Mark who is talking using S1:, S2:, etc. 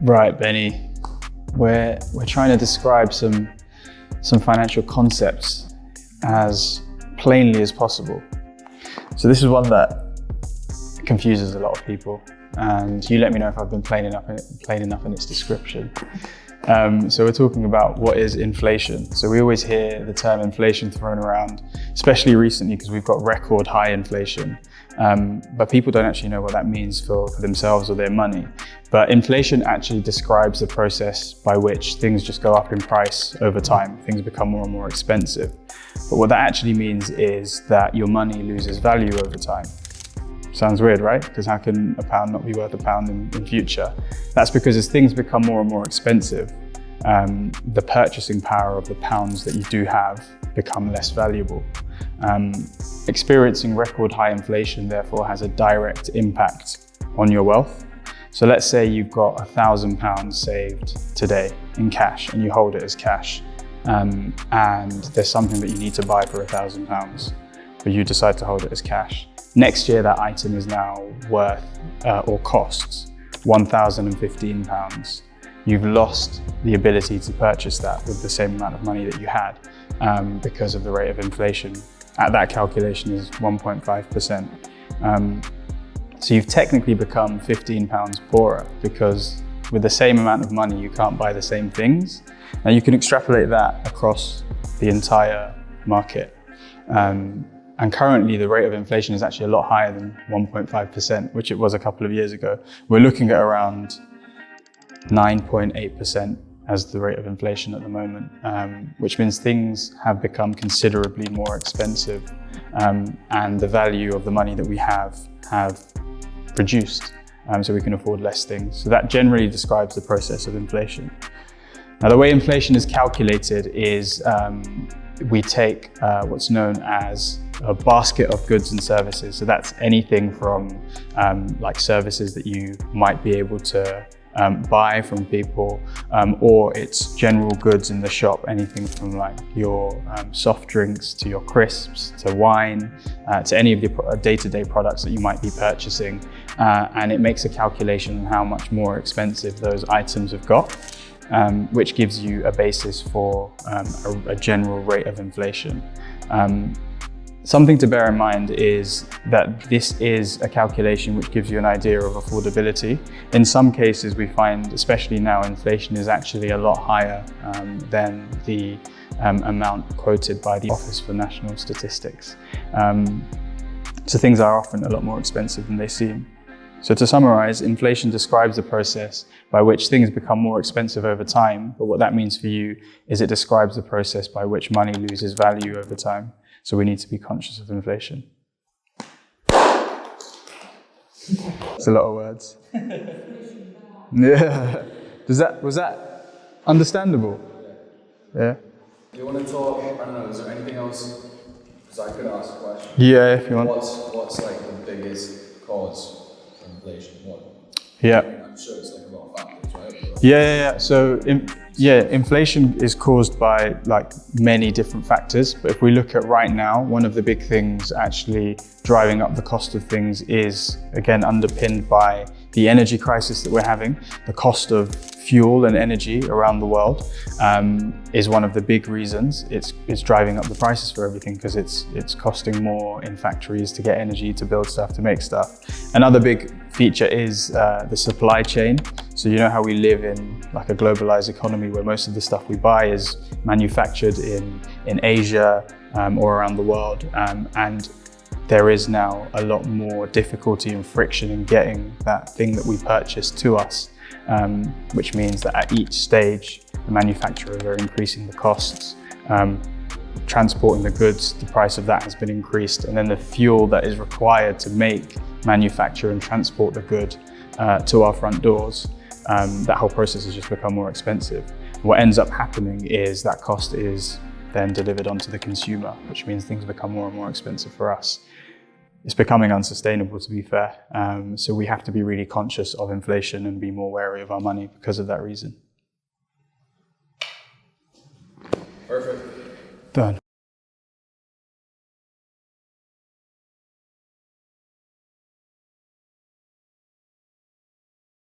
S1: Right, Benny. We're trying to describe some financial concepts as plainly as possible. So this is one that confuses a lot of people, and you let me know if I've been plain enough in its description. So we're talking about what is inflation. So we always hear the term inflation thrown around, especially recently because we've got record high inflation. But people don't actually know what that means for themselves or their money. But inflation actually describes the process by which things just go up in price over time. Things become more and more expensive. But what that actually means is that your money loses value over time. Sounds weird, right? Because how can a pound not be worth a pound in future? That's because as things become more and more expensive, the purchasing power of the pounds that you do have become less valuable. Experiencing record high inflation therefore has a direct impact on your wealth. So let's say you've got £1,000 saved today in cash and you hold it as cash, and there's something that you need to buy for £1,000, but you decide to hold it as cash. Next year that item is now worth or costs £1,015. You've lost the ability to purchase that with the same amount of money that you had because of the rate of inflation. At that calculation is 1.5%. So you've technically become £15 poorer because with the same amount of money you can't buy the same things. Now you can extrapolate that across the entire market. And currently the rate of inflation is actually a lot higher than 1.5%, which it was a couple of years ago. We're looking at around 9.8% as the rate of inflation at the moment, which means things have become considerably more expensive, and the value of the money that we have reduced, so we can afford less things. So that generally describes the process of inflation. Now, the way inflation is calculated is we take what's known as a basket of goods and services. So that's anything from like services that you might be able to buy from people, or it's general goods in the shop, anything from like your soft drinks to your crisps to wine, to any of the day-to-day products that you might be purchasing, and it makes a calculation on how much more expensive those items have got, which gives you a basis for a general rate of inflation. Something to bear in mind is that this is a calculation which gives you an idea of affordability. In some cases we find, especially now, inflation is actually a lot higher than the amount quoted by the Office for National Statistics. So things are often a lot more expensive than they seem. So to summarize, inflation describes the process by which things become more expensive over time, but what that means for you is it describes the process by which money loses value over time. So we need to be conscious of inflation. It's a lot of words. Yeah. Was that understandable? Yeah.
S2: Do you want to talk, I don't know, is there anything else? Because I could ask a question.
S1: Yeah, if you want.
S2: What's like the biggest cause of inflation?
S1: Yeah.
S2: I'm sure it's like a lot of factors, right?
S1: Yeah. So, inflation is caused by like many different factors. But if we look at right now, one of the big things actually driving up the cost of things is, again, underpinned by the energy crisis that we're having. The cost of fuel and energy around the world is one of the big reasons. It's driving up the prices for everything because it's costing more in factories to get energy, to build stuff, to make stuff. Another big feature is the supply chain. So you know how we live in like a globalized economy where most of the stuff we buy is manufactured in Asia or around the world, and there is now a lot more difficulty and friction in getting that thing that we purchase to us, which means that at each stage, the manufacturers are increasing the costs. Transporting the goods, the price of that has been increased, and then the fuel that is required to make, manufacture and transport the good to our front doors, that whole process has just become more expensive. What ends up happening is that cost is then delivered onto the consumer, which means things become more and more expensive for us. It's becoming unsustainable, to be fair. So we have to be really conscious of inflation and be more wary of our money because of that reason.
S2: Perfect.
S1: Done.